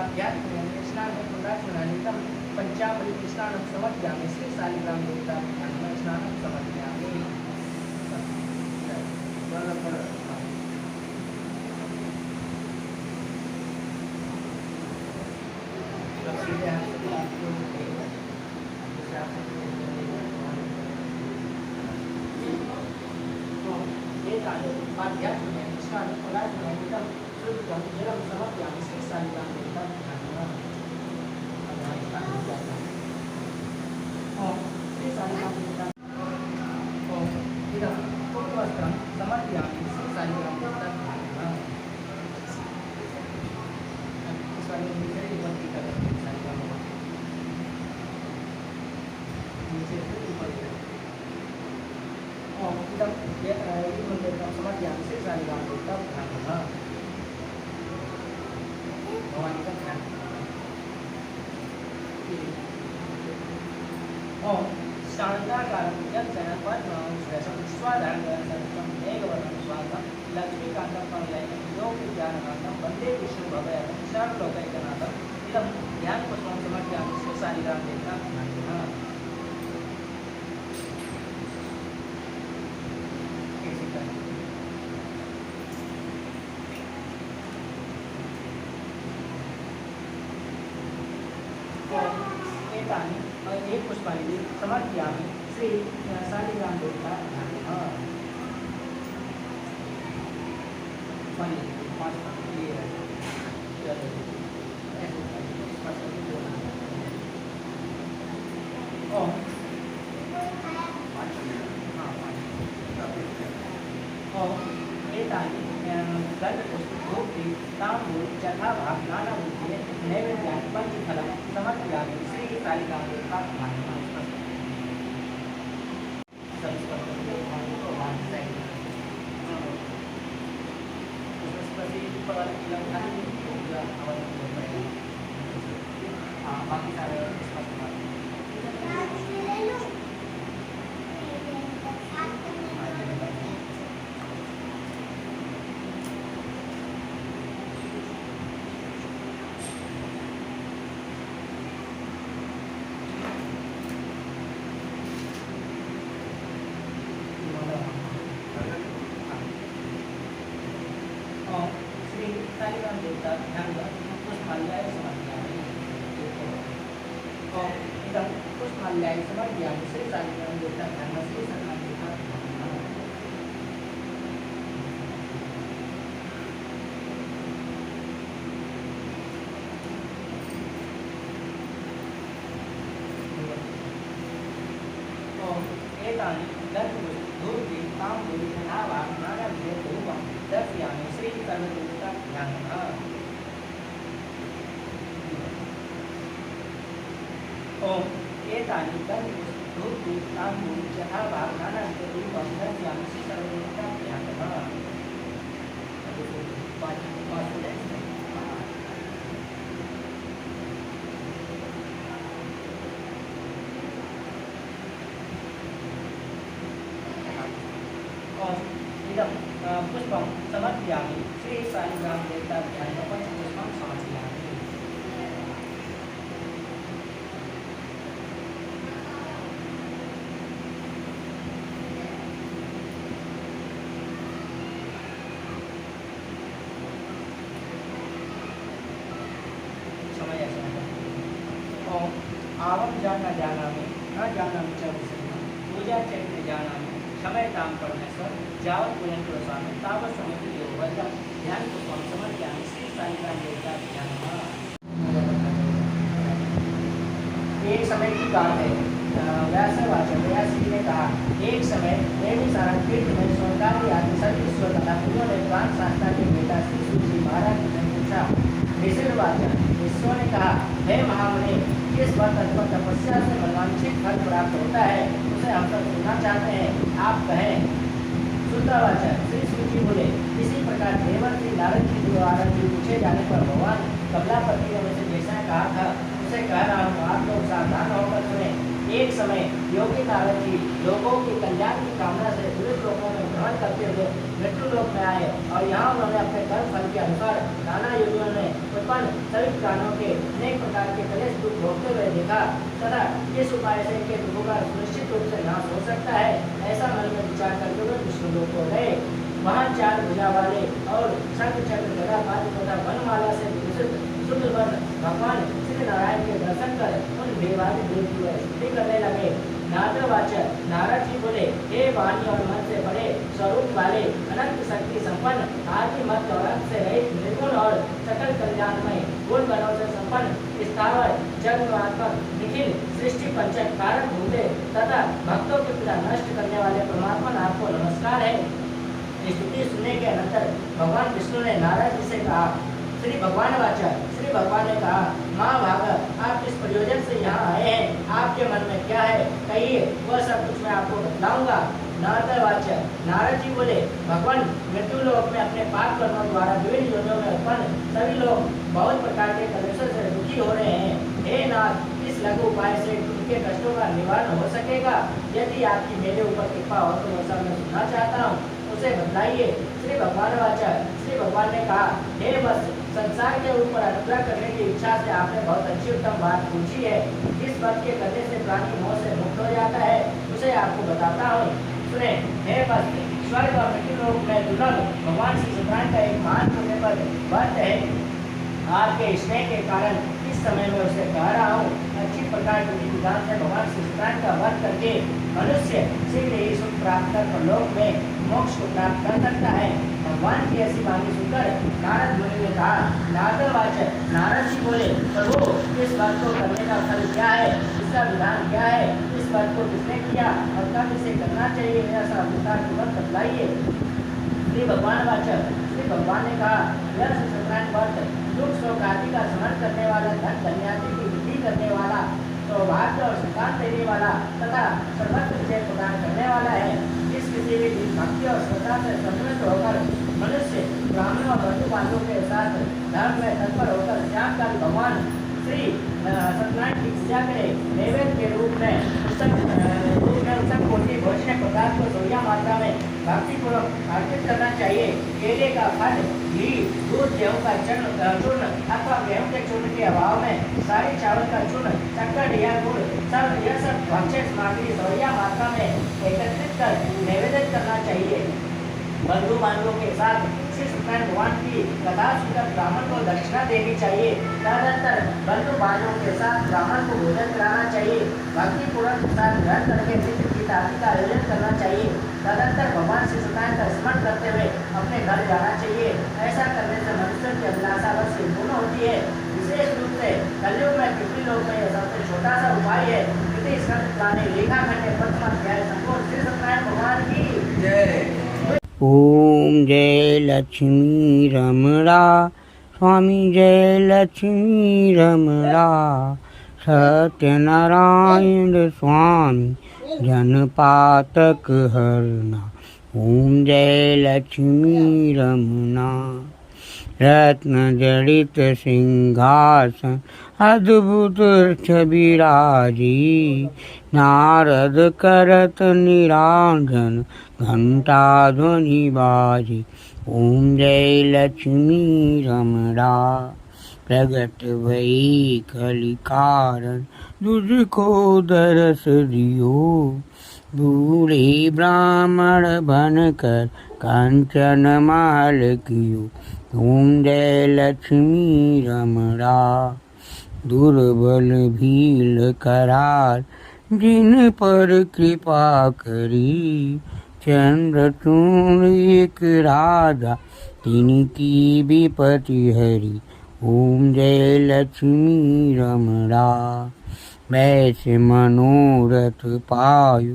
पाद्यात्म्यं स्नानं पुनराचमनानितं पंचामृत स्नानं समर्पयामि श्री शालिग्राम देवताभ्यां स्नानं समर्पयामि। पाद्यात्म्यं स्नानं पुनराचमनानितं शुद्धं जलं समर्पयामि श्री शालिग्राम देवताभ्यां। श्री शालिग्राम देवता इदं पुष्पवस्त्रं समर्पयामि श्री शालिग्राम देवताभ्यां। इस वाले में नीचे ऊपर की तरफ शालिग्राम नीचे से ऊपर की तरफ इदं देवतां समर्पयामि श्री शालिग्राम देवताभ्यां। भवानी का ध्यान शांताकारं यज्जनपद्मं स्वाधारणं एकवर्णं स्वागतं लक्ष्मीकान्तं कमलयनं योगविज्ञानकान्तं वन्दे विष्णुभवयनं सर्वलोकैकनाथं। इदं ध्यानपुष्पं समर्पयामि श्री शालिग्राम देवताभ्यां। एक पुष्पांजलि समर्पयामि श्री शालिग्राम देवताभ्यां। तांबूल जथाभाव नानाविधे नैवेद्यानि पंचफलं समर्पयामि श्री शालिग्राम देवताभ्यां। बाकी सारे शालिग्राम देवताभ्यां पुष्पाल्याय समर्पयामि। इदं पुष्पाल्याय समर्पयामि श्री शालिग्राम देवताभ्यां श्री शालिग्राम देवताभ्यां। एतानि धूपी तांबूल जथाभाव नानाविधे धूपं दर्शयामि श्री सर्वदेवताभ्यां। एतानि धूपी तांबूल जथाभाव नानाविधे धूपं दर्शयामि श्री सर्वदेवताभ्यां। इदं पुष्पं समर्पयामि श्री शालिग्राम देवताभ्यां। पंचपुष्पं समर्पयामि। आवं जाना जानामि न जानामि च विषयं पूजा चैत्र जानामि क्षमयतां परमेश्वर यावत् पुण्यं स्वामी तावत् समयति योगवज्रं ध्यान पुष्पं समर्पयामि श्री शालिग्राम देवताभ्यां। एक समय की बात है, व्यासवाचक व्यास जी ने कहा, एक समय नैमिषारण्य तीर्थ में स्वर्गादि आदि सभी ईश्वर तथा मुनियों ने प्राण शास्त्रा के बेटा श्री सूत जी महाराज ने पूछा। ईश्वर ने कहा, हे महामुनि, किस व्रत अथवा तपस्या से मनवांछित फल प्राप्त होता है उसे हम सब सुनना चाहते हैं, आप कहें। शुद्धवाचक श्री सूत जी बोले, इसी प्रकार देवर्षि नारद जी द्वारा पूछे जाने पर भगवान कमलापति ने उसे जैसा कहा था उसे कह रहा हूँ, आप लोग सावधान होकर सुने। एक समय योगी नारद जी लोगों की कल्याण की कामना से विविध लोकों में भ्रमण करते हुए मृत्यु लोक में आए और यहाँ उन्होंने अपने कर्म फल के अनुसार नाना युगों में उत्पन्न सभी प्राणों के अनेक प्रकार के कलेश दुख भोगते हुए देखा तथा किस उपाय से इनके दुखों का सुनिश्चित रूप से नाश हो सकता है ऐसा मन में विचार करते हुए विष्णु लोक को गए। वहाँ 4 भुजा वाले और शंख चक्र गदा पाद तथा वनमाला से विभूषित शुद्ध भगवान श्री नारायण के दर्शन कर उन देवादि देव की स्तुति करने लगे। नारदवाचक नारद जी बोले, हे वाणी और मन से बड़े स्वरूप वाले अनंत शक्ति संपन्न आदि मत और अंत से रहित निर्गुण और सकल कल्याणमय गुण गणों से संपन्न स्थावर जगन्मात्मक निखिल सृष्टि पंचक कारक भूते तथा भक्तों की पीड़ा नष्ट करने वाले परमात्मा आपको नमस्कार है। स्तुति सुनने के अनंतर भगवान विष्णु ने नारद जी से कहा, श्री भगवान वाचक श्री भगवान ने कहा, महाभाग आप किस प्रयोजन से यहाँ आए हैं, आपके मन में क्या है कहिए, वह सब कुछ मैं आपको बतलाऊंगा। नारदवाचक नारद जी बोले, भगवान मृत्यु लोक में अपने पाप कर्मों द्वारा विभिन्न योनियों में उत्पन्न सभी लोग बहुत प्रकार के कलेशों से दुखी हो रहे हैं। हे नाथ, इस लघु उपाय से उनके कष्टों का निवारण हो सकेगा? यदि आपकी मेरे ऊपर कृपा हो तो वैसा मैं सुनना चाहता हूँ, उसे बतलाइए। श्री भगवान वाचक श्री भगवान ने कहा, हे बस संसार के ऊपर अनुग्रह करने की इच्छा से आपने बहुत अच्छी उत्तम बात पूछी है। इस बात के करने से प्राणी मोह से मुक्त हो जाता है, उसे आपको बताता हूँ, सुने। हे बस स्वर्ग और मृत्यु लोक में दुर्लभ भगवान श्री सत्यनारायण का एक महान पुण्य पर व्रत है। आपके स्नेह के कारण इस समय में उसे कह रहा हूँ। अच्छी प्रकार की विधान से भगवान श्री सत्यनारायण का व्रत करके मनुष्य शीघ्र ही सुख प्राप्त कर लोक में मोक्ष को प्राप्त कर सकता है। भगवान की ऐसी वाणी सुनकर नारद मुनि ने कहा, नारदवाचक नारद जी बोले, प्रभु इस व्रत को करने का फल क्या है, इसका विधान क्या है, इस व्रत को किसने किया और कब इसे करना चाहिए, ऐसा विस्तार पूर्वक बतलाइए। श्री भगवान वाचक श्री भगवान ने कहा, यह सत्यनारायण व्रत दुख शोक आदि का स्मरण करने वाला, धन धन्यादि की वृद्धि करने वाला, सौभाग्य और संतान देने वाला तथा सर्वत्र विजय प्रदान करने वाला है। इस किसी भी भक्ति और श्रद्धा से समृद्ध होकर मनुष्य ब्राह्मण और बंधु बांधवों के साथ धर्म में तत्पर होकर श्यामकाल भगवान श्री सत्यनारायण की पूजा करे। नैवेद्य के रूप में उसक कोटि भोजन पदार्थ को सोया मात्रा में भक्ति पूर्वक अर्पित करना चाहिए। केले का फल, घी, दूध, गेहूं का चूर्ण अथवा गेहूं के चूर्ण के अभाव में सारी चावल का चूर्ण, शक्कर या गुड़ यह सब भक्ष्य सामग्री सोया मात्रा में एकत्रित कर निवेदित करना चाहिए। बंधु बांधवों के साथ श्री सत्यनारायण भगवान की कथा सुनकर ब्राह्मण को दक्षिणा देनी चाहिए। तदनंतर बंधु बांधवों के साथ ब्राह्मण को भोजन कराना चाहिए। भक्ति पूर्वक प्रसाद ग्रहण करके नित्य गीत आदि का आयोजन करना चाहिए। तदनंतर भगवान श्री सत्यनारायण का स्मरण करते हुए अपने घर जाना चाहिए। ऐसा करने से मनुष्य की अभिलाषा अवश्य पूर्ण होती है। विशेष रूप से कलयुग में पृथ्वी लोक में सबसे छोटा सा उपाय है। लेखा खंड प्रथम अध्याय संपूर्ण श्री सत्यनारायण भगवान की जय। ओम जय लक्ष्मी रमणा स्वामी जय लक्ष्मी रमणा सत्यनारायण स्वामी जनपातक हरना। ओम जय लक्ष्मी रमणा रत्न जड़ित सिंहासन अद्भुत छबिराजी नारद करत निरांजन घंटा ध्वनि बाजी। ओम जय लक्ष्मी रमणा प्रगट भई कलि कारण तुझको दरस दियो बूढ़े ब्राह्मण बनकर कंचन माल कियो। ओम जय लक्ष्मी रमणा दुर्बल भील करार जिन पर कृपा करी चंद्रचूर्ण एक राजा तिनकी विपति हरि। ओम जय लक्ष्मी रमणा वैसे मनोरथ पायु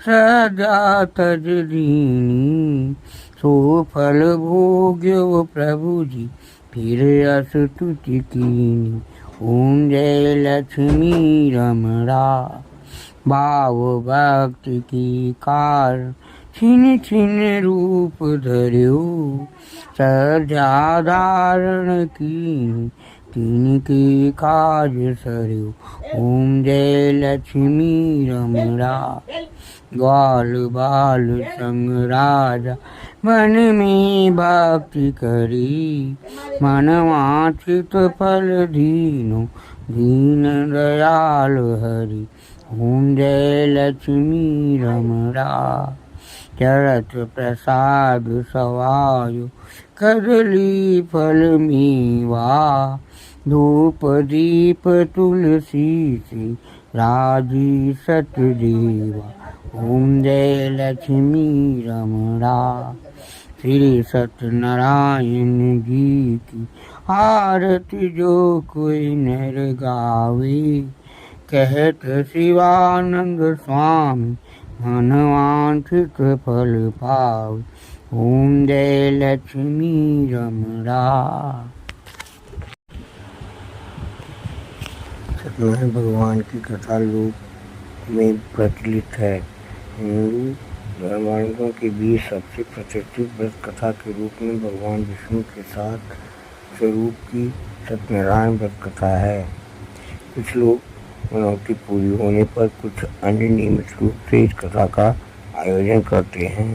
सदा तज दीनी सो फल भोग्यो प्रभु जी फिर अस्तुति कीनी। ओम जय लक्ष्मी रमणा भाव भक्ति की कारण छिन छिन रूप धर्यो सजा धारण की तिनके काज सरयो। ओम जय लक्ष्मी रमणा। ग्वाल बाल संग राजा मन में भक्ति करी। मन वांछित फल दीनो दीन दयाल हरि। ओम जय लक्ष्मी रमणा। चरत प्रसाद सवायो कदली फल मेवा। धूप दीप तुलसी से राजी सतदेवा। ओम जय लक्ष्मी रमणा। श्री सत्यनारायण जी की आरती जो कोई नर गावे। कहत शिवानंद स्वामी मन वांछित फल पावे। ओम जय लक्ष्मी रमणा। सत्यनारायण भगवान की कथा लोक में प्रचलित है। हिंदू धर्मावलंबियों के बीच सबसे प्रतिष्ठित व्रत कथा के रूप में भगवान विष्णु के साथ स्वरूप की सत्यनारायण व्रत कथा है। कुछ लोग मनौती पूरी होने पर कुछ अन्य नियमित रूप से इस कथा का आयोजन करते हैं।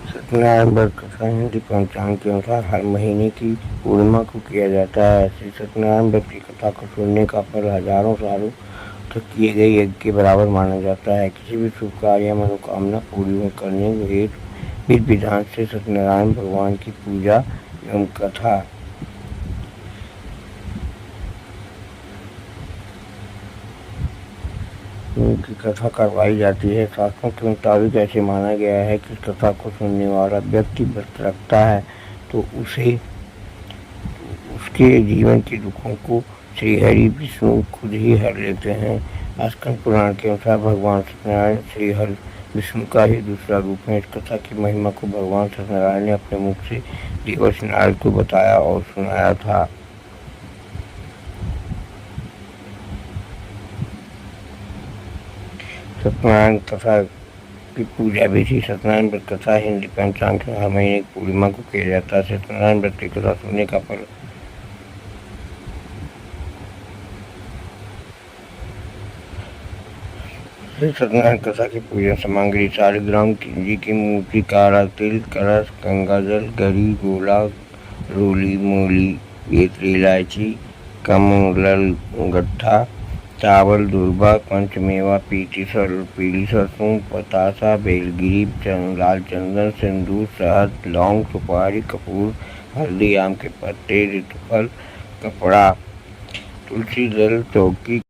सत्यनारायण व्रत कथा हिंदी पंचांग के अनुसार हर महीने की पूर्णिमा को किया जाता है। श्री सत्यनारायण व्रत की कथा को सुनने का फल हजारों सालों तक किए गए यज्ञ के बराबर माना जाता है। किसी भी शुभ कार्य या मनोकामना पूरी करने हेतु विधि विधान से सत्यनारायण भगवान की पूजा एवं कथा की कथा करवाई जाती है। शास्त्रों के मुताबिक ऐसे माना गया है कि इस कथा को सुनने वाला व्यक्ति व्रत रखता है तो उसके जीवन के दुखों को श्रीहरि विष्णु खुद ही हर लेते हैं। स्कंद पुराण के अनुसार भगवान सत्यनारायण श्रीहरि विष्णु का ही दूसरा रूप है। इस कथा की महिमा को भगवान सत्यनारायण ने अपने मुख से देवर्षि नारद को बताया और सुनाया था। सत्यनारायण कथा की पूजा विधि। सत्यनारायण व्रत कथा हिंदी पंचांग के हर महीने की पूर्णिमा को किया जाता है। सत्यनारायण व्रत की कथा सुनने का फल सत्यनारायण कथा की पूजा सामग्री 4 ग्राम जी की मूर्ति, काला तिल, कलश, गंगाजल, गरी, गोला, रोली, मूली, इलायची, कमल गट्ठा, चावल, दूर्बा, पंचमेवा, पीली सरसों, पतासा, बेलगिरी, लाल चंदन, सिंदूर, शहद, लौंग, सुपारी, कपूर, हल्दी, आम के पत्ते, ऋतुफल, कपड़ा, तुलसी दल, चौकी,